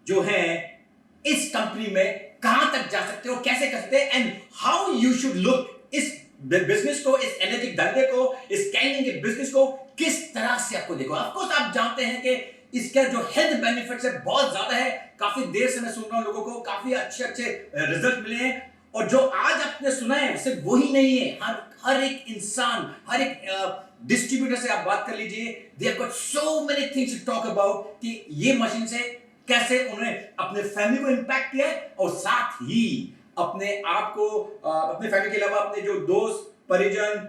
जो हैं इस कंपनी में कहां तक जा सकते हो, कैसे कर सकते हैं, and how you should look इस बिजनेस को, इस एनर्जेटिक धंधे को, इस कैनिंग के बिजनेस को किस तरह से आपको देखो। ऑफ कोर्स आप जानते हैं कि इसका जो हेल्थ बेनिफिट्स है बहुत ज्यादा है। काफी देर से मैं सुन रहा हूं लोगों को काफी अच्छे रिजल्ट मिले हैं, और जो आज आपने सुना है सिर्फ वही नहीं है, हर एक इंसान, हर एक डिस्ट्रीब्यूटर से आप बात कर लीजिए, they have got so many things to talk about कि ये मशीन से कैसे उन्होंने अपने फैमिली को इंपैक्ट किया है, और साथ ही अपने आप को, अपने फैमिली के अलावा अपने जो दोस्त, परिजन,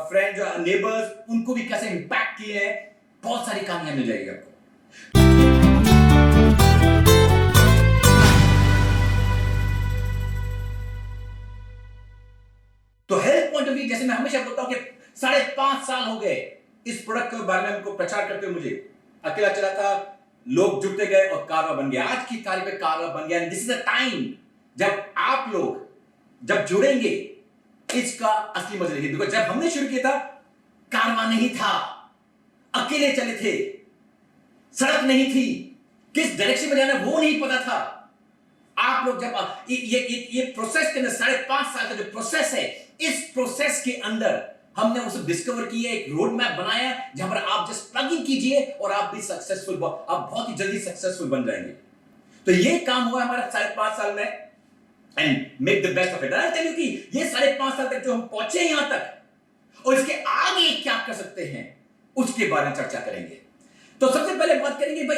फ्रेंड्स, नेबर्स, उनको भी कैसे इंपैक्ट किए हैं। बहुत सारी कहानियां मिल जाएगी आपको। तो हेल्थ पॉइंट ऑफ व्यू, जैसे मैं हमेशा बोलता हूं कि 5.5 साल हो गए इस प्रोडक्ट के बारे में हमको प्रचार करते हुए। मुझे अकेला चला था, लोग जुटते गए और कारवा बन गया। आज की तारीख में कारवा बन गया। दिस इज द टाइम जब आप लोग जब जुड़ेंगे इसका असली मजा लेंगे। बिकॉज जब हमने शुरू किया था कारवा नहीं था, अकेले चले थे, सड़क नहीं थी, किस डायरेक्शन में जाना वो नहीं पता था। आप लोग जब ये प्रोसेस के अंदर 5.5 साल का जो प्रोसेस है, इस प्रोसेस के अंदर हमने उसे डिस्कवर किया, एक रोड मैप बनाया जहां पर आप जस्ट प्लग इन कीजिए और आप भी सक्सेसफुल, आप बहुत ही जल्दी सक्सेसफुल बन जाएंगे। तो ये काम हुआ हमारा 5.5 साल में, and make the best of it. I tell you कि ये 5.5 साल तक जो हम पहुंचे यहां तक, और इसके आगे क्या कर सकते हैं, उसके बारे में चर्चा करेंगे। तो सबसे पहले बात करेंगे भाई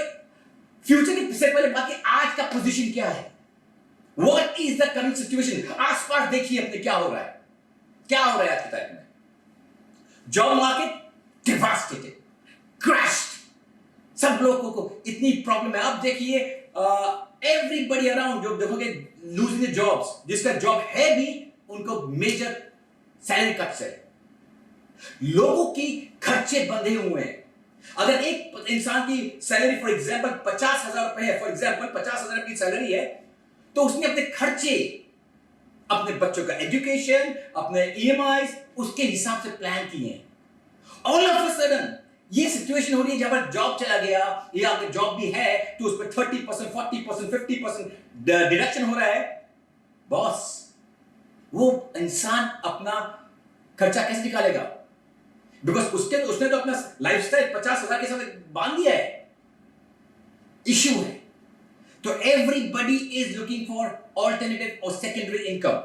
फ्यूचर की, सबसे पहले बात की आज का पोजीशन क्या है, what is the current situation. आसपास देखिए अपने क्या हो रहा है, क्या हो रहा है आज के टाइम में। जॉब मार्केट डिवास्टेटेड, क्रैश्ड, सब लोगों को इतनी प्रॉब्लम है। अब देखिए एवरीबडी अराउंड जो देखोगे लूजिंग द जॉब्स, जिसका जॉब है भी उनको मेजर सैलरी कट्स है, लोगों की खर्चे बंधे हुए हैं। अगर एक इंसान की सैलरी फॉर एग्जांपल 50,000 रुपए है, फॉर एग्जांपल 50,000 की सैलरी है, तो उसने अपने खर्चे, अपने बच्चों का एजुकेशन, अपने ईएमआईज, उसके हिसाब से प्लान किए हैं। ऑल ऑफ अ सडन ये सिचुएशन हो रही है जब पर जॉब चला गया, या अगर जॉब भी है तो उस पर 30%, 40%, 50% डिडक्शन हो रहा है। बॉस, वो इंसान अपना खर्चा कैसे निकालेगा? बिकॉज उसने तो अपना लाइफस्टाइल 50,000 के साथ बांध दिया है। इश्यू है। तो everybody is looking for alternative और सेकेंडरी इनकम।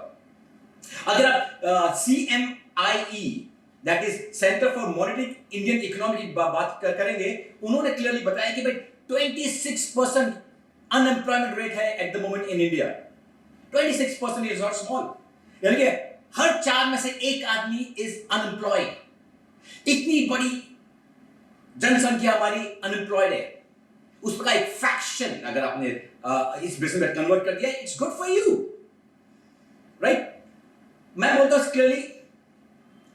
अगर आप CMIE, that is centre for monitoring Indian economy की बात करेंगे, उन्होंने क्लियरली बताया कि भाई 26% अनएम्प्लॉयमेंट रेट है at the moment in India. 26% is not small, यानी कि हर 4 में से 1 आदमी इज अनएम्प्लॉयड। इतनी बड़ी जनसंख्या हमारी अनएम्प्लॉयड है, उसका एक फ्रैक्शन अगर आपने इस बिजनेस में कन्वर्ट कर दिया, it's good for you, right. मैं बोलता हूं क्लियरली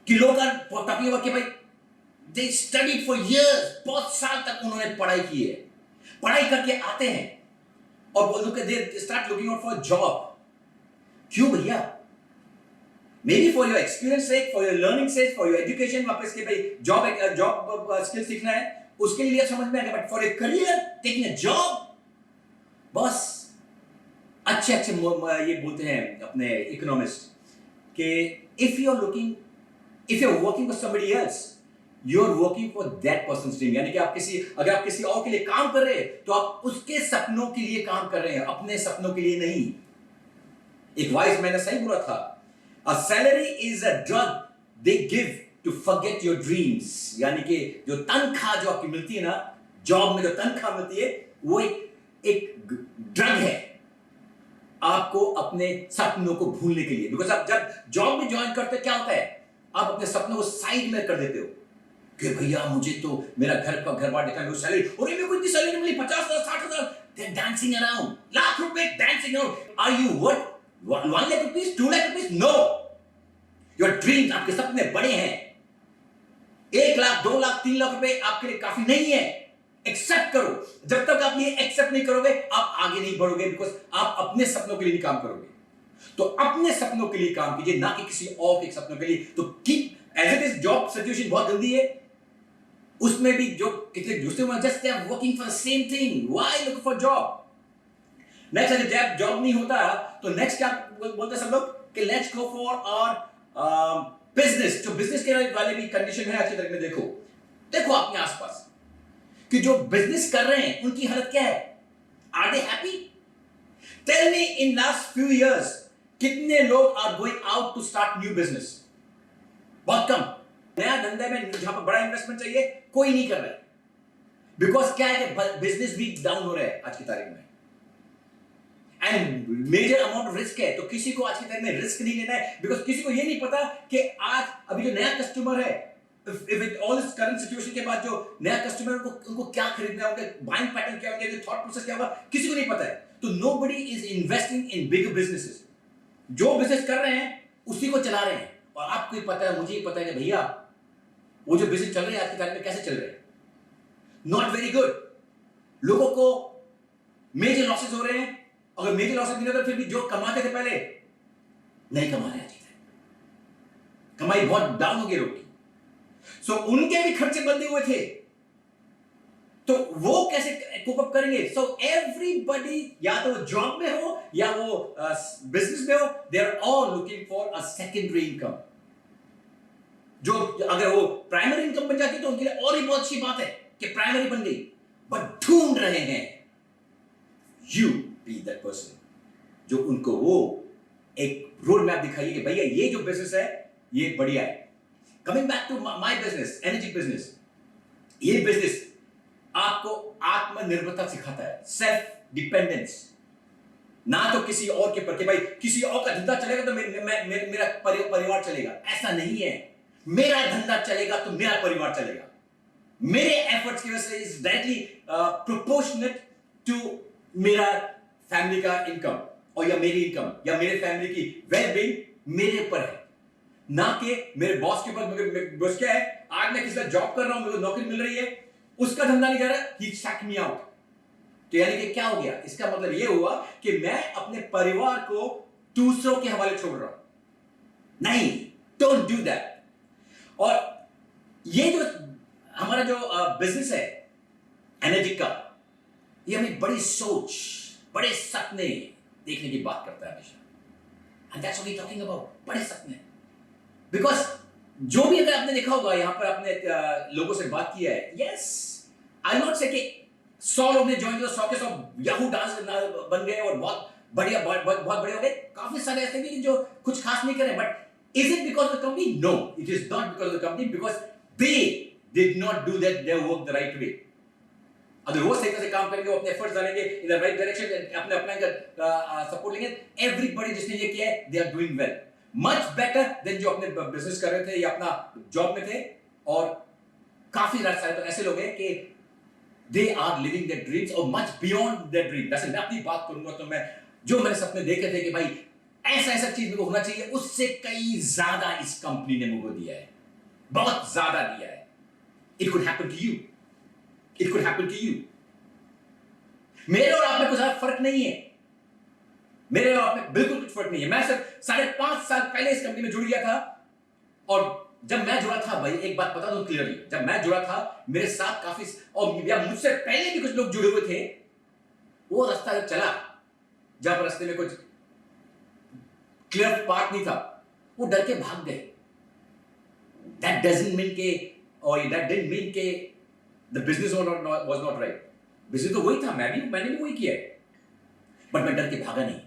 कि लोग टॉकिंग अबाउट कि भाई दे स्टडीड फॉर इयर्स, बहुत साल तक उन्होंने पढ़ाई की है, पढ़ाई करके आते हैं और बोलते कि they start looking out for job. क्यों भैया? Maybe for your experience sake, for your learning sake, for your education, वापस के भाई जॉब स्किल सीखना है, उसके लिए समझ में आएगा। But for a career, taking a job, बस अच्छे ये बोलते हैं अपने इकोनॉमिस्ट कि if you are working for somebody else, you are working for that person's dream। यानी कि अगर आप किसी और के लिए काम कर रहे हैं तो आप उसके सपनों के लिए काम कर रहे हैं, अपने सपनों के लिए नहीं। एक वाइज मैन ने सही बोला था, A salary is a drug they give to forget your dreams। यानी कि जो तनख्वाह जो आपकी मिलती है ना, जॉब में जो तनख्वाह मिलती है, वो एक ड्रग है आपको अपने सपनों को भूलने के लिए। बिकॉज आप जब जॉब में ज्वाइन करते क्या होता है, आप अपने सपनों को साइड में कर देते हो कि भैया मुझे तो मेरा घर बार देखा, मेरी सैलरी, और मेरे को इतनी सैलरी मिली 50,000, 60,000, they are dancing around, lakh रुपए dancing around। Are you what? 1 lakh rupees, 2 lakh rupees? No। Your dreams, आपके सपने बड़े हैं। 1 लाख, 2 लाख, 3 लाख रुपए आपके लिए काफी नहीं है। एक्सेप्ट करो। जब तक आप ये एक्सेप्ट नहीं करोगे, आप आगे नहीं बढ़ोगे, बिकॉज आप अपने सपनों के लिए नहीं काम करोगे। तो अपने सपनों के लिए काम कीजिए, ना कि किसी और के सपनों के लिए। तो keep as it is. Job situation बहुत जल्दी है, उसमें भी जो कितने दूसरे just they are working for the same thing, why look for job? Next अगर जॉब जॉब नहीं होता तो नेक्स्ट क्या बोलते हैं सब लोग कि लेट्स गो फॉर और बिजनेस। जो बिजनेस के वाले भी कंडीशन है अच्छी तरह में देखो, देखो अपने आसपास कि जो बिजनेस कर रहे हैं उनकी हालत क्या है। Are they happy? Tell me in last few years कितने लोग are going out to start new business? बहुत कम। नया धंधे में जहां पर बड़ा इन्वेस्टमेंट चाहिए कोई नहीं कर रहा है। बिकॉज क्या है कि बिजनेस भी डाउन हो रहा है आज की तारीख में and major amount of risk है। तो किसी को आज की तारीख में रिस्क नहीं लेना है बिकॉज किसी को ये नहीं पता कि आज अभी जो नया कस्टमर है, if it all this current situation के बाद जो नया कस्टमर उनको क्या खरीदना है, उनके बाइंग पैटर्न क्या होंगे, थॉट प्रोसेस क्या होगा, किसी को नहीं पता है। तो nobody is investing in big businesses। जो बिजनेस कर रहे हैं उसी को चला रहे हैं। और आपको ही पता है, मुझे ही पता है कि भैया वो जो बिजनेस चल रहे हैं आज की तारीख में कैसे चल रहे हैं, नॉट वेरी गुड। लोगों को मेजर लॉसेस हो रहे हैं। अगर मेजर लॉसेस नहीं होता फिर भी जो कमाते थे पहले नहीं कमा रहे, आज की कमाई बहुत डाउन हो गई लोग की। सो उनके भी खर्चे बंधे हुए थे, तो वो कैसे कोप अप करेंगे? सो एवरीबॉडी, या तो वो जॉब में हो या वो बिजनेस में हो, they are all looking for a secondary income. जो अगर वो प्राइमरी इनकम बन जाती तो उनके लिए और ही बहुत अच्छी बात है कि प्राइमरी बन गई, बट ढूंढ रहे हैं यू बी दैट पर्सन जो उनको वो एक रोड मैप दिखाइए कि भैया ये जो बिजनेस है ये बढ़िया है। Coming back to my business, energy business, ये बिजनेस आपको आत्मनिर्भरता सिखाता है, सेल्फ डिपेंडेंस। ना तो किसी और के प्रति, भाई किसी और का धंधा चलेगा तो मेरा परिवार चलेगा, ऐसा नहीं है। मेरा धंधा चलेगा तो मेरा परिवार चलेगा। मेरे एफर्ट्स की वजह से इज डायरेक्टली प्रोपोर्शनेट टू मेरा फैमिली का इनकम और या मेरी इनकम या मेरे फैमिली की वेलबींग मेरे ऊपर है, ना कि मेरे बॉस के ऊपर। बॉस क्या है, आज मैं किसी का जॉब कर रहा हूं, मेरे को नौकरी मिल रही है, उसका धंधा नहीं जा रहा, ही सैक मी आउट। तो यानी कि क्या हो गया, इसका मतलब यह हुआ कि मैं अपने परिवार को दूसरों के हवाले छोड़ रहा हूं। नहीं, डोंट डू दैट। और ये जो हमारा जो बिजनेस है एनर्जी का, ये हमें बड़ी सोच, बड़े सपने देखने की बात करता है हमेशा। And that's what we talking about, बड़े सपने। बिकॉज जो भी अगर आपने देखा होगा यहां पर, आपने लोगों से बात किया है, यस आई नॉट से कि 100 लोग ने ज्वाइन किया, 100 के 100 याहू डांस बन गए और बहुत बढ़िया, बहुत बड़े हो गए। काफी सारे ऐसे भी जो कुछ खास नहीं करे, but is it because of the company? No, it is not because of the company, because they did not do their work the right way. अगर वो सही तरह से काम करेंगे, वो अपने एफर्ट्स डालेंगे इन द राइट डायरेक्शन, अपने सपोर्ट लेंगे, एवरीबॉडी जिसने ये किया है, they are doing well, much better than जो अपने बिजनेस कर रहे थे या अपना जॉब में थे। और काफी सारे तो ऐसे लोग हैं कि they are living their dreams और मच बियॉन्ड देयर ड्रीम। वैसे मैं अपनी बात करूंगा तो मैं जो मैंने सपने देखे थे कि भाई ऐसा ऐसा चीज मेरे को होना चाहिए, उससे कई ज्यादा इस कंपनी ने मुझे दिया है, बहुत ज्यादा दिया है। It could happen to you, it could happen to you. मेरे और आप में कुछ फर्क नहीं है, मेरे और आप में बिल्कुल कुछ फर्क नहीं है। मैं सिर्फ 5.5 साल पहले इस कंपनी में जुड़ गया था, और जब मैं जुड़ा था, भाई एक बात बता दूं क्लियरली, जब मैं जुड़ा था मेरे साथ काफी और या मुझसे पहले भी कुछ लोग जुड़े हुए थे। वो रास्ता जब चला, जब रास्ते में कुछ क्लियर पाथ नहीं था, वो डर के भाग गए। That doesn't mean के, or that didn't mean के the business was not right. Business तो वही था, मैंने भी वही किया है, बट मैं डर के भागा नहीं।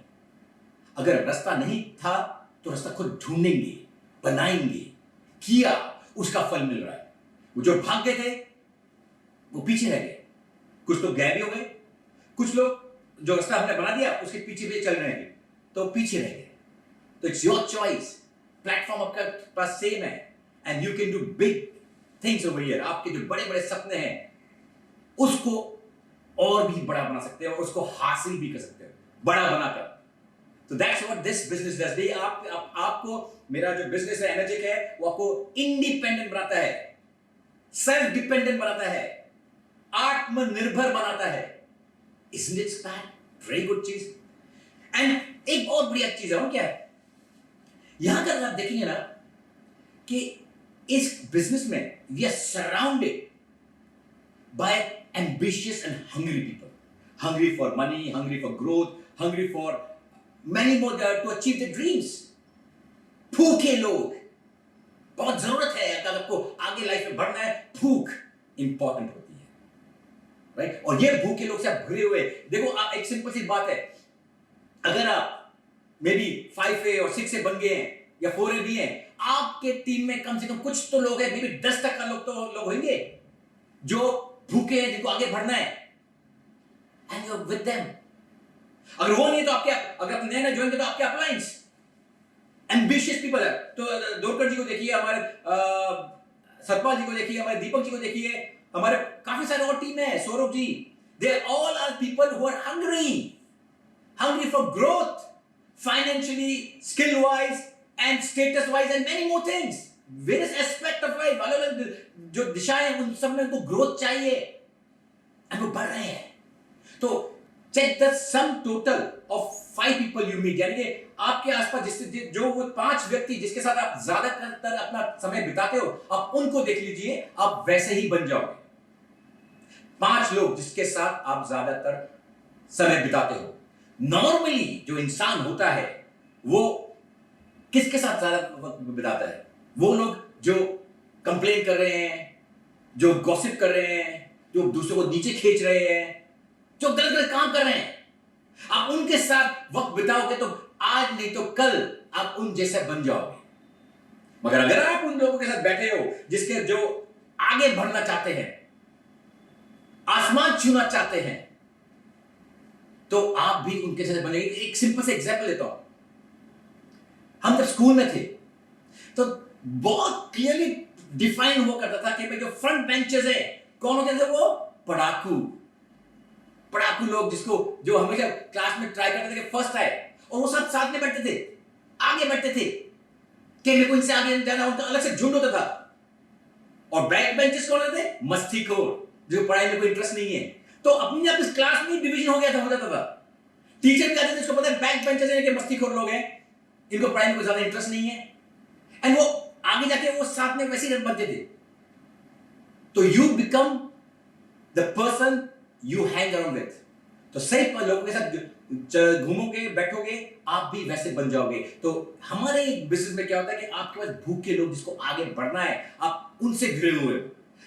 अगर रास्ता नहीं था तो रास्ता खुद ढूंढेंगे, बनाएंगे, किया, उसका फल मिल रहा है। वो जो भाग गए थे वो पीछे रह गए, कुछ लोग गायब भी हो गए, कुछ लोग जो रास्ता हमने बना दिया उसके पीछे भी चल रहे हैं तो पीछे रह गए। तो इट्स योर चॉइस, प्लेटफॉर्म आपका पास सेम है, and you can do big things over here. आपके जो बड़े बड़े सपने हैं उसको और भी बड़ा बना सकते हो, उसको हासिल भी कर सकते हो बड़ा बनाकर। तो that's what this business does. दे आपको, मेरा जो बिजनेस है एनर्जिक है, वो आपको इंडिपेंडेंट बनाता है, सेल्फ डिपेंडेंट बनाता है, आत्मनिर्भर बनाता है। Isn't it bad? Very good चीज। एंड एक और बढ़िया चीज है, वो क्या है, यहां का आप देखेंगे ना कि इस बिजनेस में we are surrounded by ambitious and hungry people. hungry for money, hungry for growth, hungry for many more to achieve their dreams. भूखे लोग, बहुत जरूरत है अगर आपको आगे लाइफ में बढ़ना है, भूख इंपॉर्टेंट होती है, राइट? और ये भूखे लोग से आप घिरे हुए, देखो आप एक सिंपल सी बात है, अगर आप मे बी 5A और 6A बन गए हैं या 4A भी हैं, आपके टीम में कम से कम कुछ तो लोग हैं, मे बी 10% लोग तो लोग होंगे जो भूखे हैं, जिनको आगे बढ़ना है, and you are with them. अगर वो नहीं तो आपके, अगर आप नए ज्वाइन किए तो आपके अपलाइंस एम्बिशियस पीपल है। तो दोरकर जी को देखिए, हमारे सतपाल जी को देखिए, हमारे दीपक जी को देखिए, हमारे काफी सारे और टीम है, Saurabh ji, they all are people who are hungry for growth, financially, skill wise and status wise and many more things, various aspect of life, अलग अलग जो दिशाएं हैं उन सब में उनको ग्रोथ चाहिए, और वो बढ़ रहे हैं। तो check the sum total of 5 people you meet, यानी कि आपके आसपास जिससे जो वो 5 व्यक्ति जिसके साथ आप ज्यादातर अपना समय बिताते हो, आप उनको देख लीजिए, आप वैसे ही बन जाओगे। 5 लोग जिसके साथ आप ज्यादातर समय बिताते हो, नॉर्मली जो इंसान होता है वो किसके साथ ज्यादा वक्त बिताता है? वो लोग जो कंप्लेन कर रहे हैं, जो गॉसिप कर रहे हैं, जो दूसरों को नीचे खींच रहे हैं, जो गलत गलत काम कर रहे हैं। आप उनके साथ वक्त बिताओगे तो आज नहीं तो कल आप उन जैसे बन जाओगे। मगर अगर आप उन लोगों के साथ बैठे हो जिसके जो आगे बढ़ना चाहते हैं, आसमान छूना चाहते हैं, तो आप भी उनके साथ बनेंगे। एक सिंपल से एग्जांपल लेता हूं, हम जब स्कूल में थे तो बहुत क्लियरली डिफाइन हुआ करता था कि भाई जो फ्रंट बेंचेस है कौन होते थे? वो पढ़ाकू लोग, जिसको जो हमेशा क्लास में ट्राई करते थे कि फर्स्ट आए, और वो सब साथ में बैठते थे, आगे बैठते थे कि मेरे को इनसे आगे जाना, उनका अलग से झुंड होता था। और बैक बेंचेस कौन होते थे? मस्तीखोर, जो पढ़ाई में कोई इंटरेस्ट नहीं है। तो अपनी आप इस क्लास में डिवीजन हो गया था, हो जाता था। टीचर भी कहते थे इसको पता है बैक बेंचर्स है कि मस्तीखोर लोग हैं, इनको पढ़ाई में कोई ज्यादा इंटरेस्ट नहीं है, एंड वो आगे जाके वो साथ में वैसे ही बनते थे। तो you become the person you hang around with. तो सही लोगों के साथ घूमोगे, बैठोगे, आप भी वैसे बन जाओगे। तो हमारे बिजनेस में क्या होता है कि आपके पास भूखे लोग जिसको आगे बढ़ना है, आप उनसे घिरे हुए हो।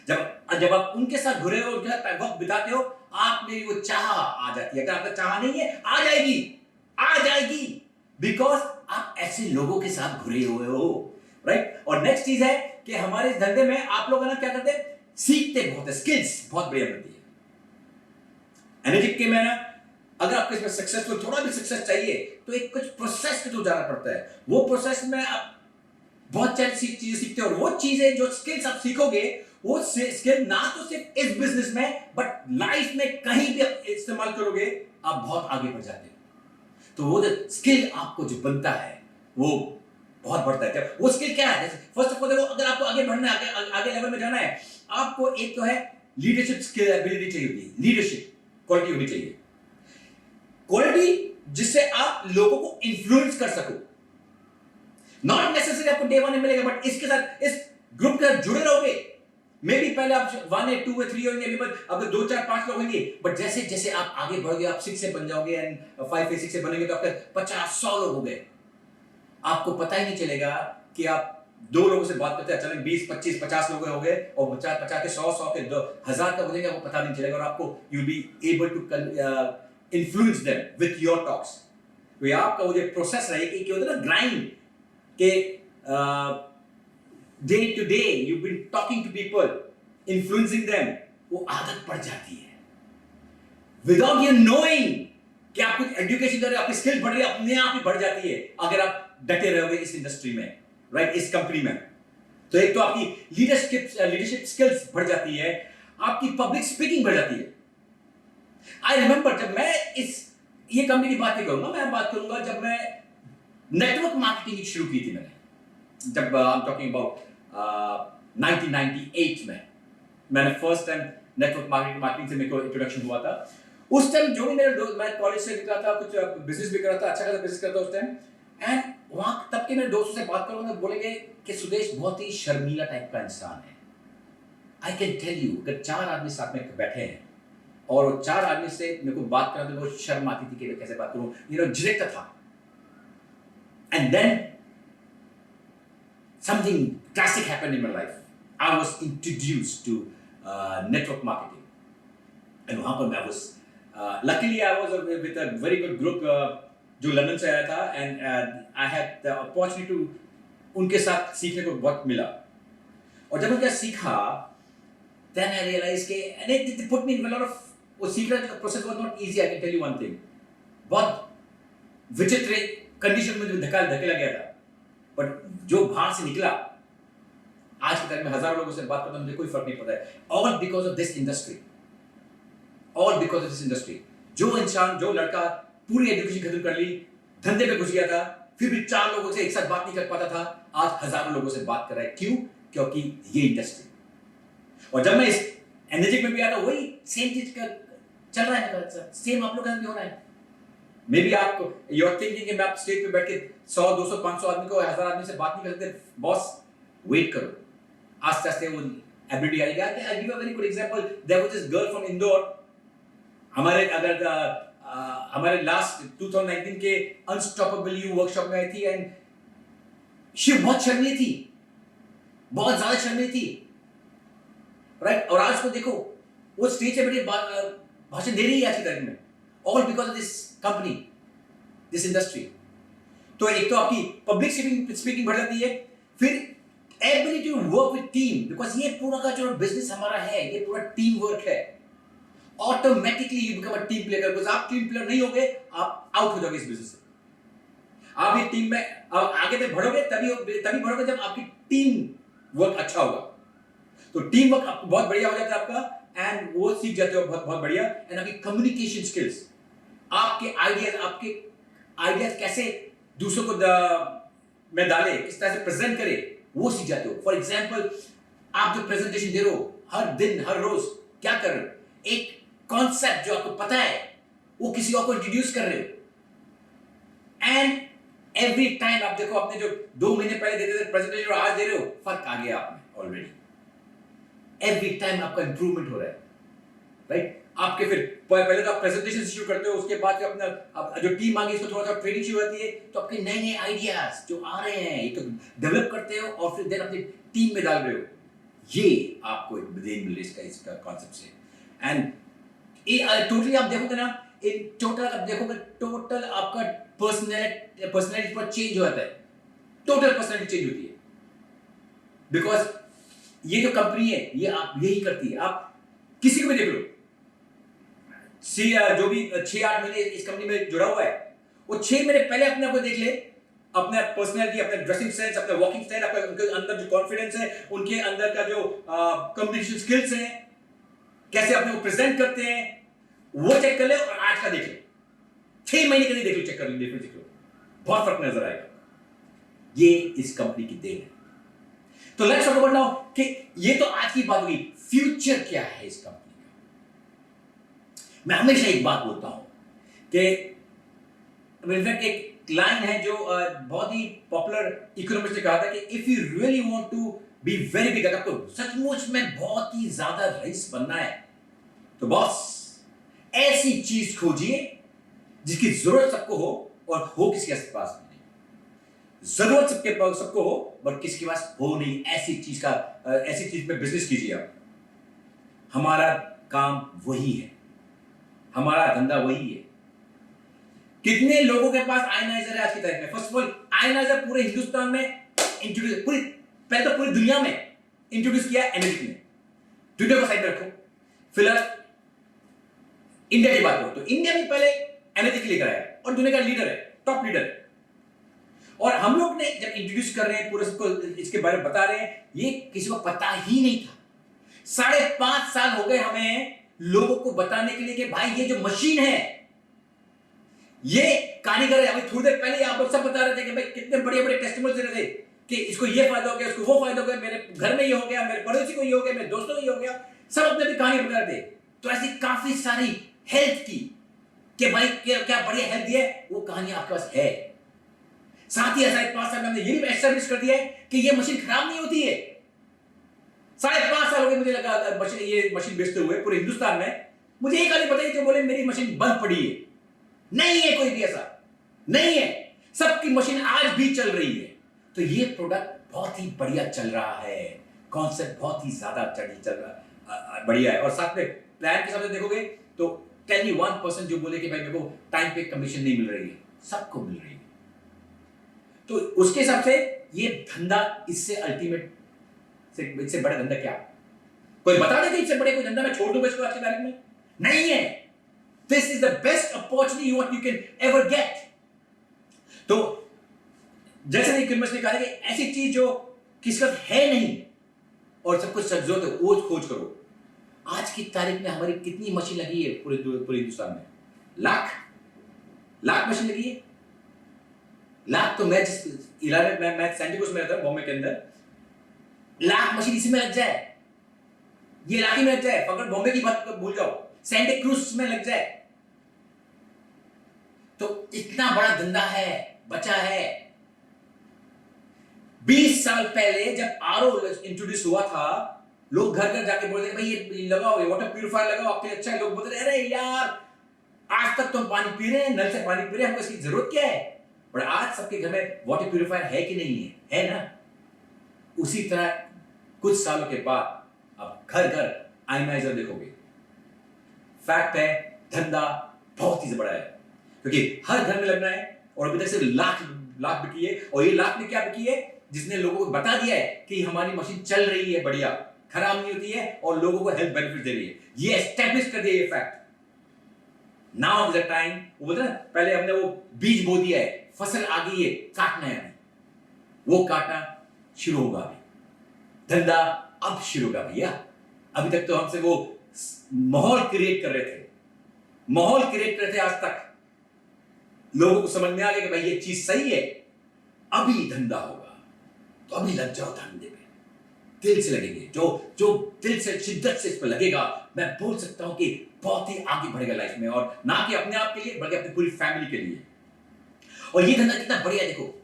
जब आप उनके साथ घुरे हो, उनके साथ वक्त बिताते हो, आप में वो चाह आ जाती है। अगर आपका चाह नहीं है, आ जाएगी, बिकॉज आप ऐसे लोगों के साथ घुरे हुए हो, राइट? और नेक्स्ट चीज है कि हमारे इस धंधे में आप लोग ना क्या करते हैं, सीखते बहुत है, स्किल्स बहुत बढ़िया बनती है। एनर्जिक के में ना, अगर आपको इसमें सक्सेसफुल, थोड़ा भी सक्सेस चाहिए तो एक कुछ प्रोसेस के थ्रू जाना पड़ता है। वो प्रोसेस में आप बहुत सारी चीजें सीखते हो, और वो चीजें जो स्किल्स आप सीखोगे, वो स्किल ना तो सिर्फ इस बिजनेस में बट लाइफ में कहीं भी आप इस्तेमाल करोगे, आप बहुत आगे बढ़ जाते हो। तो वो जो स्किल आपको जो बनता है वो बहुत बढ़ता है। वो स्किल क्या है? फर्स्ट ऑफ ऑल देखो, अगर आपको आगे बढ़ना है, आगे लेवल में जाना है, आपको एक तो है लीडरशिप स्किल, एबिलिटी चाहिए होती है, लीडरशिप क्वालिटी होनी चाहिए, क्वालिटी जिससे आप लोगों को इन्फ्लुएंस कर सको। नॉट नेसेसरी आपको डे 1 में मिलेगा, बट इसके साथ, इस ग्रुप के साथ जुड़े रहोगे, मे बी पहले आप 1 2 3 होंगे, अगर 2 4 5 लोग होंगे, बट जैसे जैसे आप आगे बढ़ोगे, आप 6 से बन जाओगे, एंड 5 6 से बनेंगे तो आपके 50 100 लोग हो गए। आपको पता ही नहीं चलेगा कि आप 2 लोगों से बात करते हैं, अचानक 20 25 50 लोग हो गए, और 50 50 के 100 100 के 1000 तक हो जाएंगे, आपको पता नहीं चलेगा, और आपको you be able to influence them with your talks. तो ये आपका वो जो प्रोसेस है, कि होता है ना ग्राइंड, के day to day you been talking to people, influencing them, वो आदत पड़ जाती है विदाउट यू नोइंग कि आप कुछ एजुकेशन कर रहे हो, आपकी स्किल बढ़ रही है, अपने आप ही बढ़ जाती है अगर आप डटे रहोगे इस इंडस्ट्री में, राइट, इस कंपनी में। तो एक तो आपकी लीडरशिप स्किल्स बढ़ जाती है, आपकी पब्लिक स्पीकिंग बढ़ जाती है। आई रिमेंबर जब मैं ये कंपनी की बात नहीं करूंगा, मैं बात करूंगा जब मैं नेटवर्क मार्केटिंग शुरू की थी। जब आई एम टॉकिंग अबाउट 1998 में मैंने फर्स्ट टाइम नेटवर्क मार्केटिंग से मेरे को इंट्रोडक्शन हुआ था। उस टाइम जो भी मैं कॉलेज से निकला था, कुछ बिजनेस भी कर रहा था, अच्छा खासा बिजनेस करता उस टाइम, एंड वहां तब के मेरे दोस्तों से बात करूंगा, बोलेंगे कि सुदेश बहुत ही शर्मीला टाइप का इंसान है। आई कैन टेल यू, अगर 4 आदमी साथ में बैठे हैं और वो 4 आदमी से मेरे को बात करना तो बहुत शर्म आती थी कि मैं कैसे बात करूं, झिझकता था। And then something drastic happened in my life. I was introduced to network marketing, and वहाँ पर मैं was luckily I was with a very good group जो लंदन से आया था, and I had the opportunity to उनके साथ सीखने को बहुत मिला। और जब उनका सीखा, then I realized कि and it put me in a lot of, वो सीखने का process was not easy. I can tell you one thing, बहुत विचित्र कंडीशन में जो धकेला गया था, बट जो बाहर से निकला, आज के टाइम में हजारों लोगों से बात करता हूं, मुझे कोई फर्क नहीं पड़ता है। All because of this industry, all because of this industry. जो इंसान, जो लड़का पूरी एजुकेशन खत्म कर ली, धंधे पे घुस गया था, फिर भी 4 लोगों से एक साथ बात नहीं कर पाता था, आज हजारों लोगों से बात कर रहा है। क्यों? क्योंकि ये इंडस्ट्री। और जब मैं इस एनर्जी में भी आता, वही सेम चीज चल रहा है, सेम आप लोग का भी हो रहा है। मे बी आप यू आर थिंकिंग कि मैं आप स्टेज पे बैठ के 100, 200, 500 आदमी को, 1000 आदमी से बात नहीं कर सकते। बॉस, वेट करो, आस्ते आस्ते वो एबिलिटी आएगी। I give a very good example. There was this girl from Indore, हमारे लास्ट 2019 के अनस्टॉपेबल यू वर्कशॉप में आई थी, एंड शी बहुत शर्मीली थी, बहुत ज्यादा शर्मीली थी, राइट। और आज को देखो, वो स्टेज पे बैठ भाषण दे रही है आज की तारीख में, all because of this company, this industry. तो एक तो आपकी पब्लिक स्पीकिंग बढ़ जाती है, फिर ability to work with team, because ये पूरा का जो बिजनेस हमारा है, ये पूरा टीम वर्क है। Automatically you become a team player, because आप टीम प्लेयर नहीं होगे, आप आउट हो जाओगे इस बिजनेस से। आप ये टीम में आगे तक बढ़ोगे, तभी बढ़ोगे जब आपकी टीम वर्क अच्छा होगा। तो टीम वर्क बहुत बढ़िया हो जाता है आपका, एंड वो सीख जाते हो बहुत बहुत बढ़िया। एंड आपकी कम्युनिकेशन स्किल्स, आपके आइडियाज कैसे दूसरों को में डाले, किस तरह से प्रेजेंट करे, वो सीख जाते हो। फॉर एग्जाम्पल, आप जो प्रेजेंटेशन दे रहे हो हर दिन, हर रोज, क्या कर रहे हो? एक कॉन्सेप्ट जो आपको पता है, वो किसी और को इंट्रोड्यूस कर रहे हो। एंड एवरी टाइम आप देखो, आपने जो 2 महीने पहले देते थे प्रेजेंटेशन और आज दे रहे हो, फर्क आ गया आप में ऑलरेडी। एवरी टाइम आपका इंप्रूवमेंट हो रहा है, राइट। आपके फिर पहले तो आप प्रेजेंटेशन शुरू करते हो, उसके बाद अपना जो टीम आगे इसको थोड़ा सा ट्रेनिंग शुरू होती है, तो आपके नए नए आइडियाज जो आ रहे हैं, ये तो डेवलप करते हो और फिर देन अपनी टीम में डाल रहे हो। ये आपको एक ब्रेन मिल इसका कॉन्सेप्ट से। एंड टोटली आप देखोगे ना, इन टोटल आप देखोगे, टोटल आपका पर्सनैलिटी पर चेंज हो जाता है, टोटल पर्सनैलिटी चेंज होती है। बिकॉज ये जो कंपनी है, ये आप यही करती है। आप किसी को भी देख लो, जो भी 6-8 महीने इस कंपनी में जुड़ा हुआ है, वो 6 महीने पहले अपने आप को देख ले, अपना पर्सनैलिटी, अपना ड्रेसिंग सेंस, अपना वॉकिंग स्टाइल, उनके अंदर जो कॉन्फिडेंस है, उनके अंदर का जो कम्युनिकेशन स्किल्स हैं, कैसे अपने को प्रेजेंट करते हैं, वो चेक कर ले और आज का देख ले। 6 महीने का नहीं देख लो, चेक कर लो, डिफरेंस देख लो, बहुत फर्क नजर आएगा। ये इस कंपनी की देन है। तो लेट्स टॉक अबाउट नाउ कि ये तो आज की बात हुई, फ्यूचर क्या है इस कंपनी का। मैं हमेशा एक बात बोलता हूं कि इनफैक्ट एक लाइन है जो बहुत ही पॉपुलर इकोनॉमिस्ट ने कहा था कि if you really want to be very big, अगर आपको सचमुच में बहुत ही ज्यादा रईस बनना है, तो बॉस ऐसी चीज खोजिए जिसकी जरूरत सबको हो और हो किसी के पास नहीं। जरूरत सबको हो बट किसी के पास हो नहीं, ऐसी चीज में बिजनेस कीजिए आप। हमारा काम वही है, हमारा धंधा वही है। कितने लोगों के पास आयनाइजर है आज की तारीख में? फर्स्ट ऑफ ऑल, आयनाइजर पूरे हिंदुस्तान में इंट्रोड्यूस, पहले तो पूरी दुनिया में इंट्रोड्यूस किया एनर्जिक ने। दुनिया को साइड में रखो, फिलहाल इंडिया की बात करो तो इंडिया भी पहले एनर्जिक लेकर आया और दुनिया का लीडर है, टॉप लीडर है। और हम लोग ने जब इंट्रोड्यूस कर रहे हैं, पूरे सबको इसके बारे में बता रहे हैं, ये किसी को पता ही नहीं था। 5.5 साल हो गए हमें लोगों को बताने के लिए कि भाई ये जो मशीन है, ये कारीगर है। अभी थोड़ी देर पहले आप लोग सब बता रहे थे कि भाई कितने बड़े बड़े टेस्टिमोनियल दे रहे थे कि इसको ये फायदा हो गया, इसको वो फायदा हो गया, मेरे घर में ये हो गया, मेरे पड़ोसी को ये हो गया, मेरे दोस्तों को ये हो गया, सब अपने अपनी कहानी बता रहे थे। तो ऐसी काफी सारी हेल्थ की कि भाई क्या बढ़िया हेल्थ है, वो कहानी आपके पास है। साथ ही 5.5 साल में हमने ये भी एस्टैब्लिश कर दिया है कि ये मशीन खराब नहीं होती है। 5.5 साल हो गए मुझे लगा ये मशीन बेचते हुए पूरे हिंदुस्तान में, मुझे एक आदमी बताइए जो बोले मेरी मशीन बंद पड़ी है। नहीं है कोई भी ऐसा, नहीं है। सबकी मशीन आज भी चल रही है। तो ये प्रोडक्ट बहुत ही बढ़िया चल रहा है, कॉन्सेप्ट बहुत ही ज्यादा चल रहा बढ़िया है। और साथ में प्लान के हिसाब से देखोगे तो टेल मी 1% जो बोले कि भाई मेरे को टाइम पे कमीशन नहीं मिल रही है, सबको मिल रही है। तो उसके हिसाब से ये धंधा इससे अल्टीमेट से इससे बड़ा धंधा क्या? कोई बता दे कि इससे बड़े कोई धंधा मैं छोड़ दूंगा इसको आज की तारीख में? नहीं है। This is the best opportunity what you can ever get. तो जैसे नहीं किम्मत ने कहा कि ऐसी चीज जो किसी का है नहीं और सब कुछ जरूरत है वो खोज करो। आज की तारीख में हमारी कितनी मशीन लगी है पूरे हिंदुस्तान में? लाख मशीन लगी है। लाख तो मैं जिस इलाके में मैं सैंडी कोस्ट में रहता हूं बॉम्बे के अंदर, लाख मशीन इसी में लग जाए, ये इलाके में लग जाए। अगर बॉम्बे की बात भूल जाओ, सैंडी क्रूज में लग जाए। तो इतना बड़ा धंधा है, बचा है। 20 साल पहले जब आरओ इंट्रोड्यूस हुआ था, लोग घर घर जाके बोलते थे भाई ये लगाओ, ये वाटर प्यूरिफायर लगाओ, आपके लिए अच्छा है। लोग बोलते थे अरे यार आज तक तो हम पानी पी रहे हैं, नल से पानी पी रहे हैं, हमको इसकी जरूरत क्या है? और आज सबके घर में वाटर प्यूरिफायर है कि नहीं है? है ना? उसी तरह कुछ सालों के बाद अब घर घर आयनाइजर देखोगे। फैक्ट है धंधा बहुत ही बड़ा है, क्योंकि हर घर में लगना है। और अभी तक सिर्फ लाख बिकी है। और ये लाख में क्या बिकी है? जिसने लोगों को बता दिया है कि हमारी मशीन चल रही है, बढ़िया, खराब नहीं होती है और लोगों को हेल्थ बेनिफिट दे रही है। ये एस्टेब्लिश कर दिया ये fact. Now is the time. वो बोलते ना पहले हमने वो बीज बो दिया है, फसल आ गई है, काटना है, वो काटना शुरू होगा। अभी धंधा अब शुरू होगा भैया। अभी तक तो हमसे वो माहौल क्रिएट कर रहे थे, आज तक लोगों को समझ में आ गया कि भाई ये चीज सही है, अभी धंधा होगा। तो अभी लग जाओ धंधे पे, दिल से लगेंगे। जो दिल से शिद्दत से इस पर लगेगा, मैं बोल सकता हूं कि बहुत ही आगे बढ़ेगा लाइफ में। और ना कि अपने आप के लिए बल्कि अपनी पूरी फैमिली के लिए। और ये धंधा कितना बढ़िया है देखो।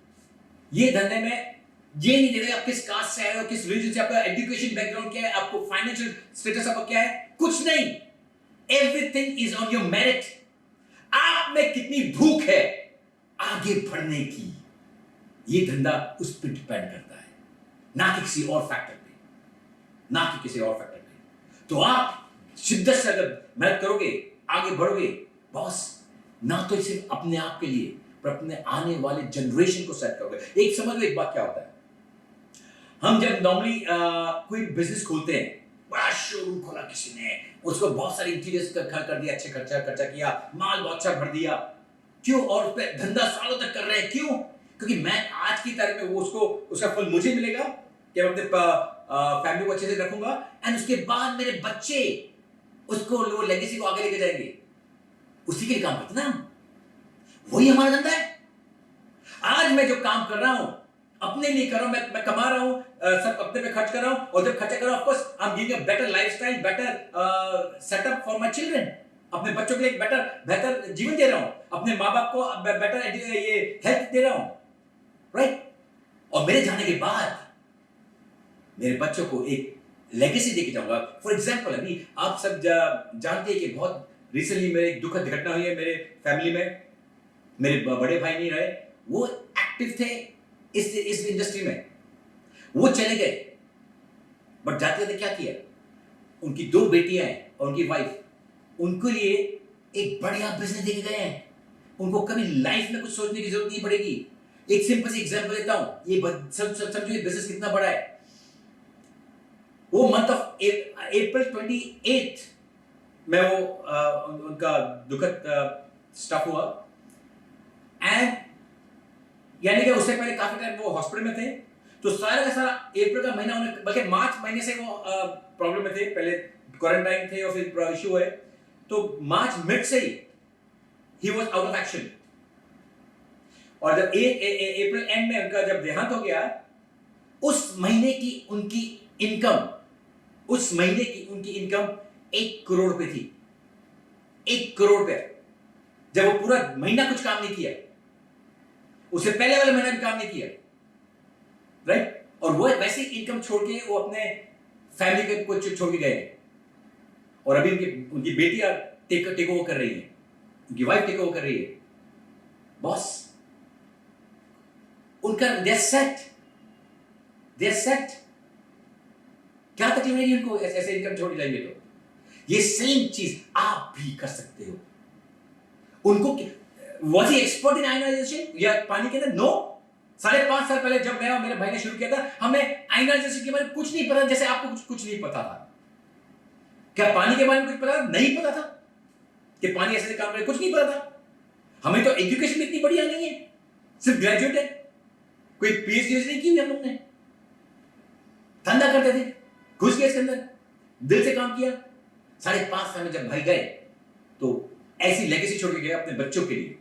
ये धंधे में ये नहीं देखा आप किस कास्ट से आए हो, किस रिलीजन से, आपका एजुकेशन बैकग्राउंड क्या है, आपको फाइनेंशियल स्टेटस आपका क्या है, कुछ नहीं। Everything is on your merit. आप में कितनी भूख है आगे बढ़ने की, ये धंधा उस पर डिपेंड करता है, ना कि किसी और फैक्टर पे। तो आप शिद्दत से अगर मेहनत करोगे, आगे बढ़ोगे बॉस, ना तो सिर्फ अपने आप के लिए पर अपने आने वाले जनरेशन को सेट करोगे। एक समझ लो एक बात क्या होता है, हम जब नॉर्मली कोई बिजनेस खोलते हैं, बड़ा शोरूम खोला किसी ने, उसको बहुत सारी इंटीरियर्स कर दिया, अच्छे खर्चा किया, माल बहुत अच्छा भर दिया, क्यों? और उस पर धंधा सालों तक कर रहे हैं, क्यों? क्योंकि मैं आज की तारीख में वो उसका फल मुझे मिलेगा कि मैं अपने फैमिली को अच्छे से रखूंगा, एंड उसके बाद मेरे बच्चे उसको लेगेसी को आगे लेके जाएंगे। उसी के लिए काम करते ना हम, वही हमारा धंधा है। आज मैं जो काम कर रहा हूं अपने लिए कर रहा हूं, मैं कमा रहा हूं, सब अपने पे खर्च कर रहा हूं, और जब खर्चा कर रहा हूं of course I am giving a better lifestyle, better setup for my children. अपने बच्चों के लिए बेहतर जीवन दे रहा हूं, अपने माँ बाप को बेटर ये हेल्थ दे रहा हूं, राइट? और मेरे जाने के बाद मेरे बच्चों को एक लेगेसी देके जाऊंगा। फॉर एग्जाम्पल अभी आप सब जानते हैं कि बहुत रिसेंटली मेरे एक दुखद घटना हुई है मेरे फैमिली में। मेरे बड़े भाई नहीं रहे, वो एक्टिव थे इस इंडस्ट्री में, वो चले गए, बट जाते जाते क्या किया, उनकी 2 बेटियां हैं और उनकी वाइफ, उनके लिए एक बढ़िया बिजनेस देके गए हैं। उनको कभी लाइफ में कुछ सोचने की जरूरत नहीं पड़ेगी। एक सिंपल सी एग्जांपल देता हूं, ये समझो ये बिजनेस कितना बड़ा है। वो मंथ ऑफ अप्रैल 28 में वो उनका दुखद स्टफ हुआ, एंड यानी कि उससे पहले काफी टाइम वो हॉस्पिटल में थे। तो सारा का सारा अप्रैल का महीना उन्हें, बल्कि मार्च महीने से वो प्रॉब्लम में थे, पहले क्वारंटाइन थे और फिर इशू हुए, तो मार्च मिड से he was out of action. और जब अप्रैल एंड में उनका जब देहांत हो गया, उस महीने की उनकी इनकम 1 करोड़ रुपए थी। 1 करोड़ रुपए, जब वो पूरा महीना कुछ काम नहीं किया, उससे पहले वाले महीना भी काम नहीं किया, राइट? और वो वैसे इनकम छोड़ के वो अपने फैमिली को छोड़ के गए। और अभी उनकी बेटियां टेक ओवर कर रही है, उनकी वाइफ टेक ओवर कर रही है। बॉस उनका दे सेट क्या तकलीफ नहीं उनको ऐसे इनकम छोड़ जाएंगे तो। ये सेम चीज आप भी कर सकते हो। उनको was he expert in ionization या पानी के अंदर? नो। 5.5 साल पहले जब मैं और मेरे भाई ने शुरू किया था, हमें आयनाइजेशन के बारे में कुछ नहीं पता, जैसे आपको कुछ नहीं पता था। क्या पानी के बारे में कुछ पता था? नहीं पता था कि पानी ऐसे काम करे, कुछ नहीं पता था। हमें तो एजुकेशन इतनी बढ़िया नहीं है, सिर्फ ग्रेजुएट है, कोई पीएचडी नहीं की हम लोग ने। धंधा करते थे, घुस गए इसके अंदर, दिल से काम किया। 5.5 साल में जब भाई गए तो ऐसी लेगेसी छोड़ के गए अपने बच्चों के लिए,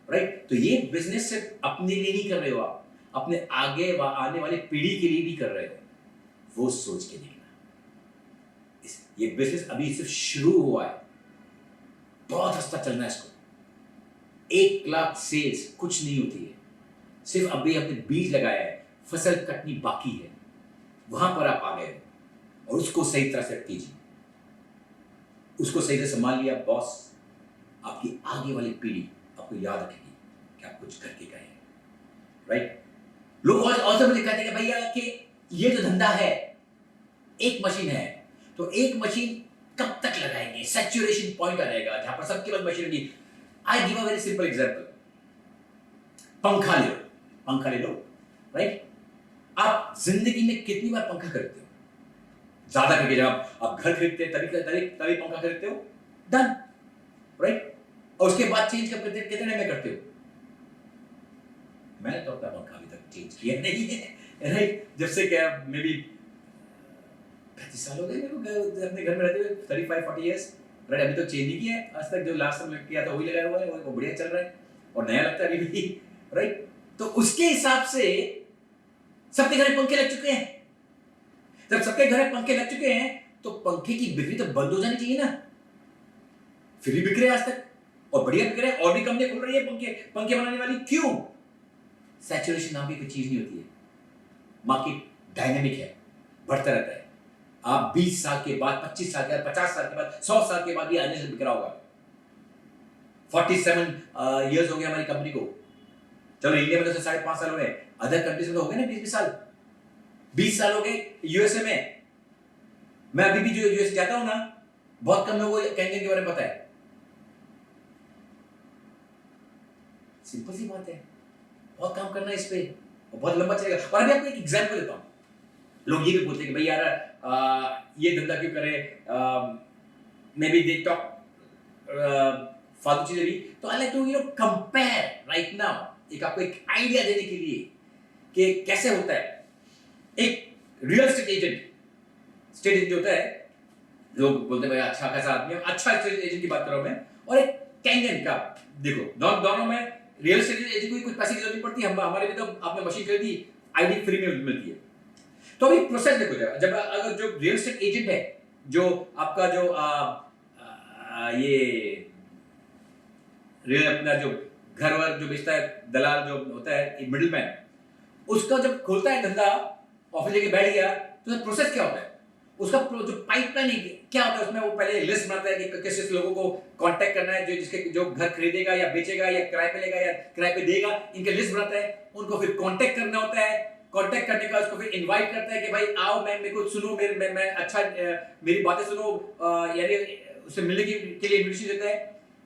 राइट? तो ये बिजनेस सिर्फ अपने लिए नहीं कर रहे हो आप, अपने आगे आने वाली पीढ़ी के लिए भी कर रहे हो। वो सोच के देखना। ये बिजनेस अभी सिर्फ शुरू हुआ है, बहुत हंसता चलना है इसको। 1 लाख सेल्स कुछ नहीं होती है, सिर्फ अभी आपने बीज लगाया है, फसल कटनी बाकी है, वहां पर आप आ गए और उसको सही तरह से कीजिए, उसको सही तरह संभाल लिया बॉस, आपकी आगे वाली पीढ़ी आपको याद रखेगी कि आप कुछ करके गए हैं, राइट? लोग और मुझे कहते हैं कि भैया कि ये जो धंधा है, एक मशीन है तो एक मशीन कब तक लगाएंगे? सैचुरेशन पॉइंट आ जाएगा जहां पर सबके पास मशीन होगी। आई give a very simple example. पंखा ले लो, राइट? आप जिंदगी में कितनी बार पंखा खरीदते हो? ज्यादा करके जब आप घर खरीदते हैं तभी पंखा खरीदते हो, डन, राइट? और उसके बाद चेंज कितने में करते हो? मैंने तो अपना पंखा अभी तक चेंज किया नहीं है, राइट? जब से क्या मे बी 35 साल हो गए मेरे को अपने घर में रहते हुए, 35-40 इयर्स, राइट? अभी तक चेंज नहीं किया है आज तक। जो लास्ट टाइम किया था वही लगाया हुआ है, वो बढ़िया चल रहा है और नया लगता है अभी भी, राइट? तो उसके हिसाब से सबके घर पंखे लग चुके हैं। जब सबके घर पंखे लग चुके हैं तो पंखे की बिक्री तो बंद हो जानी चाहिए ना। फिर भी बिक रहे आज तक और बढ़िया बिक रहे हैं, और भी कंपनी खुल रही है पंखे बनाने वाली। क्यों? सैचुरेशन नाम की कोई चीज नहीं होती है, मार्केट डायनामिक है, बढ़ता रहता है। आप 20 साल के बाद, 25 साल के बाद, 50 साल के बाद, 100 साल के बाद भी आने से बिक रहा होगा। 47 इयर्स हो गए हमारी कंपनी को। चलो इंडिया में तो 5.5 साल हो गए, अदर कंट्रीज में तो हो गए ना 20 साल। 20 साल हो गए यूएसए में। मैं अभी भी जो यूएसए जाता हूं ना, बहुत कम लोगों को कैंगन के बारे में पता है। सिंपल सी बात है, बहुत काम करना है इस पे और बहुत लंबा चलेगा। और अभी आपको एक एग्जांपल देता हूं। लोग ये भी बोलते हैं कि भाई यार ये धंधा क्यों करें, मे बी दे टॉक फालतू चीजें भी। तो I like to compare right now, एक आपको एक आइडिया देने के लिए कि कैसे होता है। एक रियल एस्टेट एजेंट जो होता है, लोग बोलते हैं भाई अच्छा खासा आदमी है, अच्छा एस्टेट एजेंट की बात कर रहा हूं मैं, और एक कैंगन का। देखो दोनों में रियल एस्टेट एजेंट को कुछ पैसे की जरूरत नहीं पड़ती, हमारे भी तो आपने मशीन खरीदी, आईडी फ्री में मिलती है। तो अभी प्रोसेस देखो, जब अगर जो रियल एस्टेट एजेंट है, जो आपका जो ये रियल अपना जो घर वर जो बेचता है, दलाल जो होता है, मिडिलमैन, उसका जब खोलता है धंधा, ऑफिस लेके बैठ गया, तो प्रोसेस क्या होता है उसका? जो पाइपलाइन क्या होता है उसमें? वो पहले लिस्ट बनाता है कि किस किस लोगों को कांटेक्ट करना है, जो घर खरीदेगा या बेचेगा या किराए पे लेगा या किराए पे देगा, इनके लिस्ट बनाता है। उनको फिर कांटेक्ट करना होता है। कांटेक्ट करने का उसको फिर इनवाइट करता है कि भाई आओ, मेरे को सुनो, मैं अच्छा मेरी बातें सुनो, यानी उससे मिलने के लिए इन्विटेशन देता है।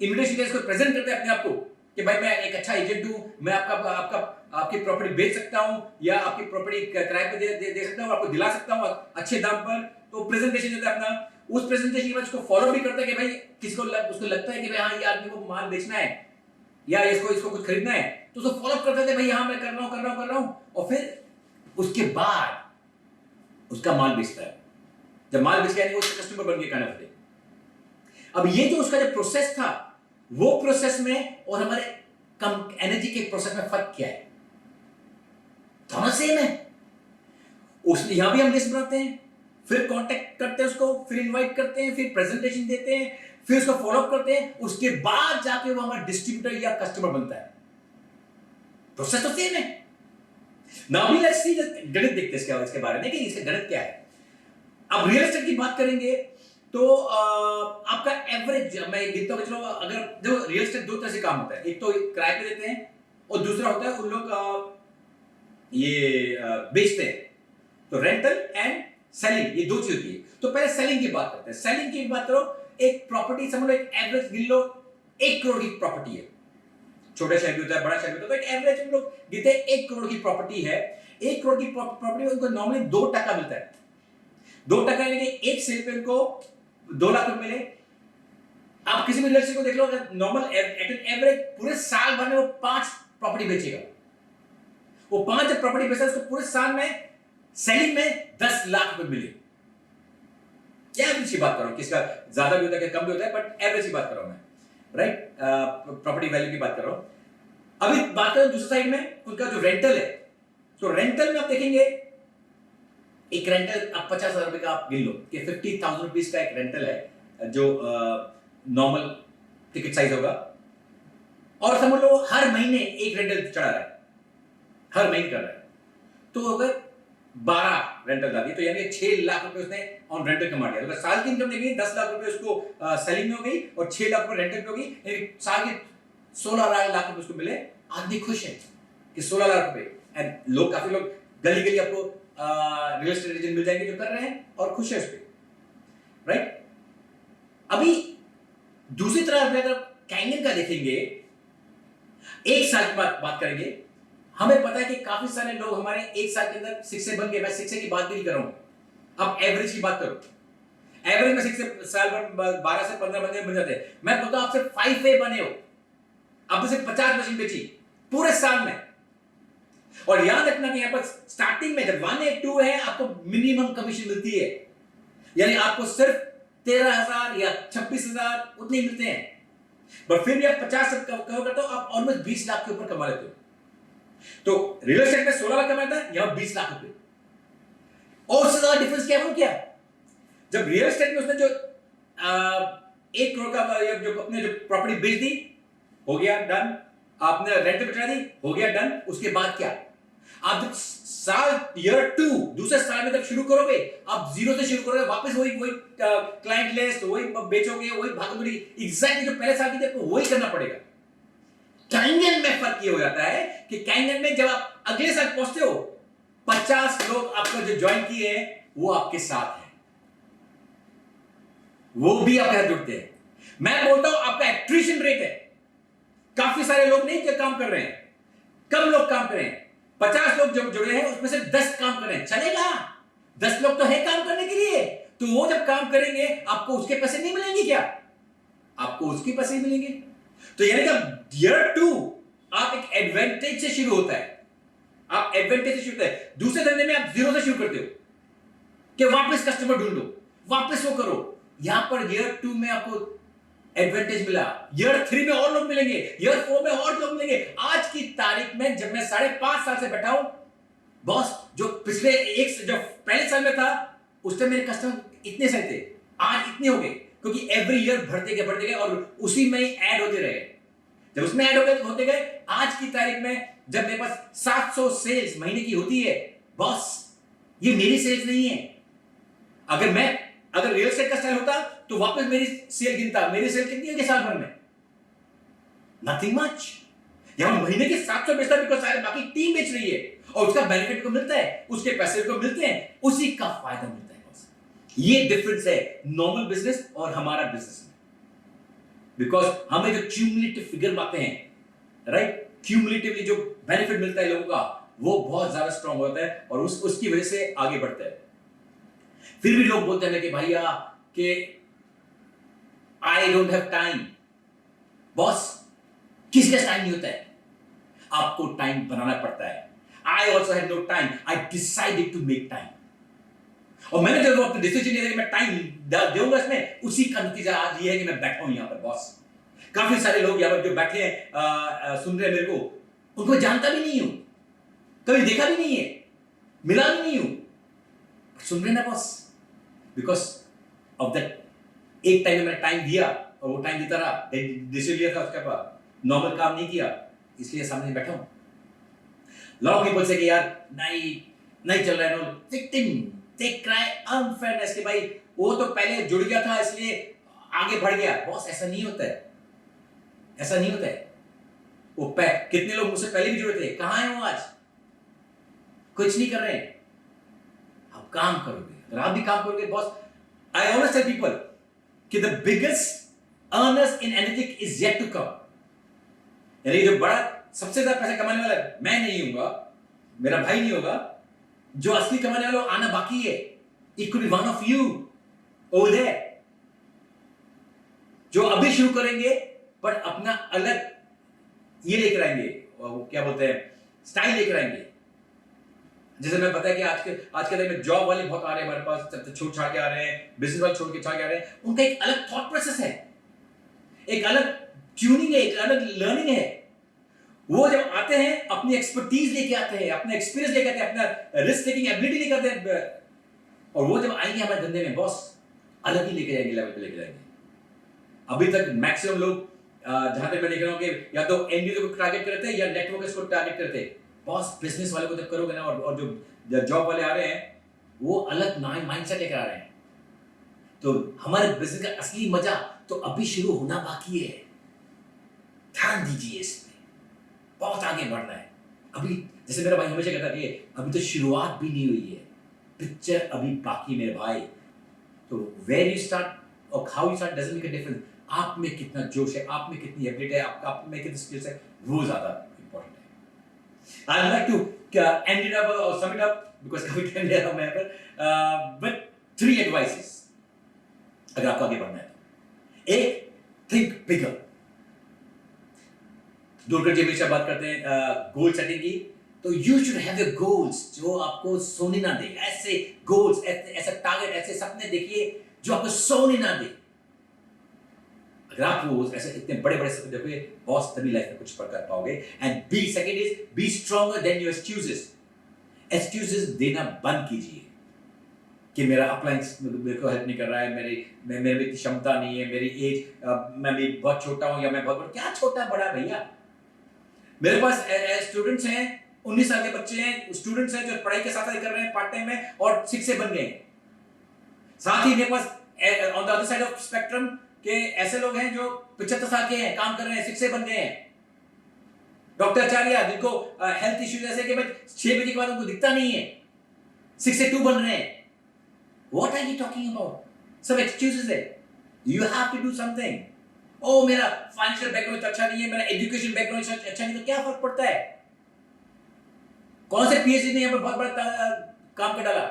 इन्विटेशन देकर उसको प्रेजेंट करता है अपने आप को कि भाई मैं एक अच्छा एजेंट हूं, मैं आपकी प्रॉपर्टी बेच सकता हूं या आपकी प्रॉपर्टी किराए पे दे सकता हूं, आपको दिला सकता हूं अच्छे दाम पर। तो प्रेजेंटेशन देता है अपना। उस प्रेजेंटेशन के बाद उसको फॉलो भी करता है कि भाई उसको लगता है कि भाई हाँ ये आदमी को माल बेचना है या इसको कुछ खरीदना है, तो उसको फॉलो करता है भाई हाँ मैं कर रहा हूं, और फिर उसके बाद उसका माल बेचता है। जब माल बेच गया उसका कस्टमर बन के कहना पड़े। अब ये जो उसका जो प्रोसेस था, वो प्रोसेस में और हमारे एनर्जी के प्रोसेस में फर्क क्या है? दोनों सेम है। उसने यहां भी हम लिस्ट बनाते हैं, फिर कांटेक्ट करते हैं उसको, फिर इनवाइट करते हैं, फिर प्रेजेंटेशन देते हैं, फिर उसको फॉलो अप करते हैं, उसके बाद जाके वो हमारा डिस्ट्रीब्यूटर या कस्टमर बनता है। प्रोसेस तो सेम है। नाउ लेट्स सी, गणित देखते हैं इसके बारे में कि इसका गणित क्या है। अब रियल एस्टेट की बात करेंगे तो आपका एवरेज मैं गिनता हूं, चलो अगर जो रियल एस्टेट दो तरह से काम होता है, एक तो किराए पे देते हैं और दूसरा होता है उन लोग ये बेचते हैं। तो रेंटल एंड सेलिंग, ये दो चीज होती है। तो पहले सेलिंग की बात करते हैं। सेलिंग की बात करो, एक प्रॉपर्टी समझ लो, एक एवरेज गिन लो 1 करोड़ की प्रॉपर्टी है। छोटा शहर भी होता है, बड़ा शहर भी होता है, तो एक एवरेज हम लोग गिनते हैं 1 करोड़ की प्रॉपर्टी है। 1 करोड़ की प्रॉपर्टी में उनको नॉर्मली 2% मिलता है। 2% यानी कि एक सेल पे उनको 2 लाख रुपए मिले। आप किसी भी रियल एस्टेट को देख लो, अगर नॉर्मल एवरेज पूरे साल भर में वो 5 प्रॉपर्टी बेचेगा, वो 5 जब प्रॉपर्टी बेचता है उसको पूरे साल में सेलिंग में 10 लाख रुपए मिले। क्या एवरेज की बात कर रहा हूं, किसका ज्यादा भी होता है कम भी होता है, बट एवरेज की बात कर रहा हूं मैं, राइट? प्रॉपर्टी वैल्यू की बात कर रहा हूं। अभी बात करें दूसरी साइड में उनका जो रेंटल है, तो रेंटल में आप देखेंगे एक रेंटल आप 50,000 रुपए का आप गिन लो कि 50,000 रुपीज का एक रेंटल है जो नॉर्मल टिकट साइज होगा, और समझ लो हर महीने एक रेंटल चढ़ा रहा है, हर महीने कर रहा है, तो अगर 12 रेंटल डाली तो यानी 6 लाख रुपए उसने ऑन रेंटल कमा लिया। अगर साल की इनकम देखिए 10 लाख रुपए उसको सेलिंग में हो गई और 6 लाख रुपए रेंटल में हो गई, यानी साल के 16 लाख रुपए उसको मिले। आदमी खुश है कि 16 लाख रुपए, एंड लोग काफी लोग गली गली आपको रियल एस्टेट एजेंट मिल जाएंगे जो कर रहे हैं और खुश है उस पर, राइट? अभी दूसरी तरफ अगर कैंगन का देखेंगे, 1 साल की बात करेंगे, हमें पता है कि काफी सारे लोग हमारे 1 साल के अंदर 6 बन गए। मैं 6 की बात भी नहीं कर रहा हूं, अब एवरेज की बात करो। एवरेज में 6 साल भर 12 से 15 बन जाते हैं। मैं बोलता हूं आप सिर्फ 5 बने हो, आपने सिर्फ 50 मशीन बेची पूरे साल में। और याद रखना कि यहां पर स्टार्टिंग में जब 1 या 2 है आपको मिनिमम कमीशन मिलती है, यानी आपको सिर्फ 13,000 या 26,000 उतने मिलते हैं, पर फिर भी आप 50 कवर करते हो, आप ऑलमोस्ट 20 लाख के ऊपर कमा लेते हो। तो रियल एस्टेट में 16 लाख कमाता है, यहां 20 लाख रुपए, और उससे ज्यादा डिफरेंस क्या हो क्या? जब रियल एस्टेट में उसने जो 1 करोड़ का जो अपने जो प्रॉपर्टी बेच दी, हो गया डन। आपने रेंट पे बिठा दी, हो गया डन। उसके बाद क्या? आप जब ईयर 2 दूसरे साल में जब शुरू करोगे, आप जीरो से शुरू करोगे, वापस वही क्लाइंट लिस्ट, वही बेचोगे, वही भागदौड़ी, एग्जैक्टली जो पहले साल की थी आपको वही करना पड़ेगा। कैंगन में फर्क ये हो जाता है कि कैंगन में जब आप अगले साल पहुंचते हो, 50 लोग आपका जो ज्वाइन किए हैं वो आपके साथ हैं, वो भी आपके साथ जुड़ते हैं। मैं बोलता हूं आपका एट्रिशन रेट है, काफी सारे लोग नहीं काम कर रहे हैं, कम लोग काम कर रहे हैं। 50 लोग जब जुड़े हैं उसमें से 10 काम कर रहे हैं, चलेगा। 10 लोग तो है काम करने के लिए, तो वो जब काम करेंगे आपको उसके पैसे नहीं मिलेंगे क्या? आपको उसके पैसे मिलेंगे। तो यानी कि ईयर 2 आप एक एडवांटेज से शुरू होता है, आप एडवांटेज से शुरू होता है। दूसरे धंधे में आप जीरो से शुरू करते हो कि वापस कस्टमर ढूंढ लो, वापस वो करो। यहां पर ईयर 2 में आपको एडवांटेज मिला, ईयर 3 में और लोग मिलेंगे, ईयर 4 में और लोग मिलेंगे। आज की तारीख में जब मैं 5.5 साल से बैठा हूं, बॉस जो पिछले जो पहले साल में था उस टाइम मेरे कस्टमर इतने सारे थे, आज इतने हो गए, क्योंकि एवरी ईयर बढ़ते गए और उसी में ही ऐड होते रहे। जब उसमें ऐड होते गए, आज की तारीख में जब मेरे पास 700 सेल्स महीने की होती है, बॉस ये मेरी सेल्स नहीं है। अगर रियल एस्टेट का स्टाइल होता तो वापस मेरी सेल गिनता, मेरी सेल कितनी होगी साल भर में? Nothing much. यहां महीने के 700 बेचता बिकॉज सारे बाकी टीम बेच रही है, और उसका बेनिफिट को मिलता है, उसके पैसे को मिलते हैं, उसी का फायदा मिलता है। ये डिफरेंस है नॉर्मल बिजनेस और हमारा बिजनेस में, बिकॉज हमें जो क्यूमुलेटिव फिगर आते हैं, राइट, क्यूमुलेटिवली जो बेनिफिट मिलता है लोगों का, वो बहुत ज्यादा स्ट्रांग होता है और उसकी वजह से आगे बढ़ता है। फिर भी लोग बोलते हैं कि भैया कि I don't have time. Boss किसका टाइम नहीं होता है? आपको टाइम बनाना पड़ता है। I also had no time, I decided to make time. और मैंने जब अपना डिसीजन लिया कि मैं टाइम दूंगा इसमें, उसी का नतीजा आज ये है कि मैं बैठा हूं यहां पर। बॉस काफी सारे लोग यहां पर जो बैठे हैं सुन रहे हैं मेरे को, उनको जानता भी नहीं हूं, कभी देखा भी नहीं है, मिला भी नहीं हूं, सुन रहे ना बॉस, बिकॉज ऑफ दैट। एक टाइम में मैंने टाइम दिया और वो टाइम देता रहा, डिसीजन लिया था उसके बाद, नॉर्मल काम नहीं किया, इसलिए सामने बैठा हूं। लॉट पीपल से कि यार नहीं चल रहा है, no victim, they cry unfairness कि भाई वो तो पहले जुड़ गया था इसलिए आगे बढ़ गया। बॉस ऐसा नहीं होता है, ऐसा नहीं होता है। वो कितने लोग मुझसे पहले भी जुड़े थे, कहां है वो आज? कुछ नहीं कर रहे हैं। आप काम करोगे, अगर आप भी काम करोगे boss, I always tell people कि the biggest earners in anything is yet to come. यानी जो बड़ा सबसे ज्यादा पैसा कमाने वाला मैं नहीं होगा, मेरा भाई नहीं होगा, जो असली कमाने वाला आना बाकी है। It could be one of you over there, जो अभी शुरू करेंगे पर अपना अलग ये लेकर आएंगे, क्या बोलते हैं, स्टाइल लेकर आएंगे। जैसे मैं पता है कि आज के टाइम में जॉब वाले बहुत आ रहे हैं हमारे पास, छोड़ छाड़ के आ रहे हैं, बिजनेस वाले छोड़ के छाड़ के आ रहे हैं। उनका एक अलग थॉट प्रोसेस है, एक अलग ट्यूनिंग है, एक अलग लर्निंग है। वो जब आते हैं अपनी एक्सपर्टीज लेके आते हैं, अपना एक्सपीरियंस लेके आते हैं, अपना रिस्क टेकिंग एबिलिटी लेके आते हैं, और वो जब आएंगे हमारे धंधे में बॉस अलग ही लेके जाएंगे, लेवल पे लेके जाएंगे। अभी तक मैक्सिमम लोग जहां तक मैं देख रहा हूं कि या तो एंड यूजर को टारगेट करते हैं या नेटवर्कर्स को टारगेट करते हैं। बॉस बिजनेस वाले को जब करोगे ना, और जो जॉब वाले आ रहे हैं वो अलग माइंडसेट लेकर आ रहे हैं। तो हमारे बिजनेस का असली मजा तो अभी शुरू होना बाकी है। ध्यान दीजिए इसमें, बहुत आगे बढ़ना है। अभी जैसे मेरा भाई हमेशा कहता है अभी तो शुरुआत भी नहीं हुई है, पिक्चर अभी बाकी मेरे भाई। तो वेयर यू स्टार्ट और how you start doesn't make a difference. आप में कितना जोश है, आप में कितनी एबिलिटी है, आप में कितनी स्किल्स है, वो ज्यादा इंपॉर्टेंट है। I like to end it up और सम इट अप बिकॉज़ काफी टाइम ले रहा हूं मैं यहाँ पर, बट 3 एडवाइसेस अगर आपको आगे बढ़ना है तो। एक, थिंक बिगर। दुर्गा जी हमेशा बात करते हैं गोल सेटिंग की, तो you should have your goals जो आपको सोने ना दे। ऐसे गोल्स, ऐसा टारगेट, ऐसे सपने देखिए जो आपको सोने ना दे। अगर आप वो ऐसे इतने बड़े बड़े सपने देखोगे बॉस, तभी लाइफ में कुछ कर पाओगे। And B second is be stronger than your excuses. Excuses देना बंद कीजिए कि मेरा अपलाइन मेरे को हेल्प नहीं कर रहा है, मेरे में इतनी क्षमता नहीं है, मेरी एज, मैं भी बहुत छोटा हूं या मैं बहुत बड़ा। क्या छोटा बड़ा भैया, मेरे पास स्टूडेंट्स हैं, 19 साल के बच्चे हैं, स्टूडेंट्स हैं जो पढ़ाई के साथ कर रहे हैं पार्ट टाइम में और 6 से बन गए हैं। साथ ही मेरे pass on the other side of spectrum के ऐसे लोग हैं जो 75 साल के हैं, काम कर रहे हैं, 6 से बन गए हैं। डॉक्टर आचार्य जिनको हेल्थ इश्यूज ऐसे कि भाई 6 बजे के बाद उनको दिखता नहीं है, 6 से 2 बन रहे हैं। What are you talking about? सब एक्सक्यूजेस है। You have to do something. ओ मेरा फाइनेंशियल बैकग्राउंड अच्छा नहीं है, मेरा एजुकेशन बैकग्राउंड अच्छा नहीं, तो क्या फर्क पड़ता है? कौन से पीएचडी ने यहाँ पर बहुत बड़ा काम कर डाला?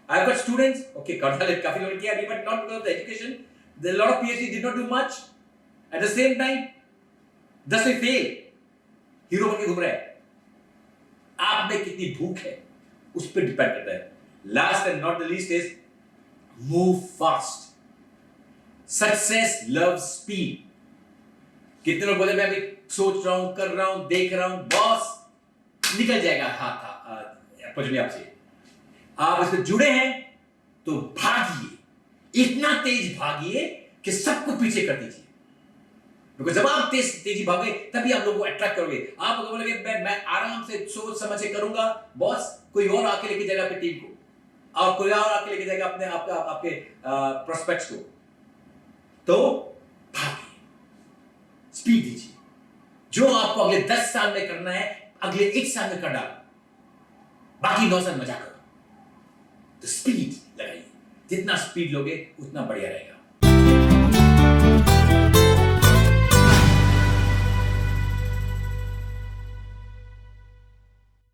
I have got students, okay, कर डाले काफी लोगों ने किया अभी, but not because of the education. A lot of PhD did not do much. At the same time, 10 में फेल, हीरो बन के घूम रहे हैं। आप में कितनी भूख है उस पर डिपेंड करता है। Last and not the least is move fast. Success loves speed. कितने लोग बोले मैं अभी सोच रहा हूं, कर रहा हूं, देख रहा हूं, बॉस निकल जाएगा हाथ पहुंचने आपसे। आप इससे जुड़े हैं तो भागिए, इतना तेज भागिए कि सबको पीछे कर दीजिए। क्योंकि जब आप तेजी भागोगे तभी आप लोगों को अट्रैक्ट करोगे। आप अगर बोलोगे मैं आराम से सोच समझ के करूंगा, बॉस कोई और आके लेके जाएगा आपकी टीम को, और कोई और आके लेके जाएगा अपने आपके प्रोस्पेक्ट्स को। तो भागिए, स्पीड दीजिए। जो आपको अगले 10 साल में करना है अगले 1 साल में कर डालो, बाकी 9 साल मजा करो। तो स्पीड लगाइए, जितना स्पीड लोगे उतना बढ़िया रहेगा।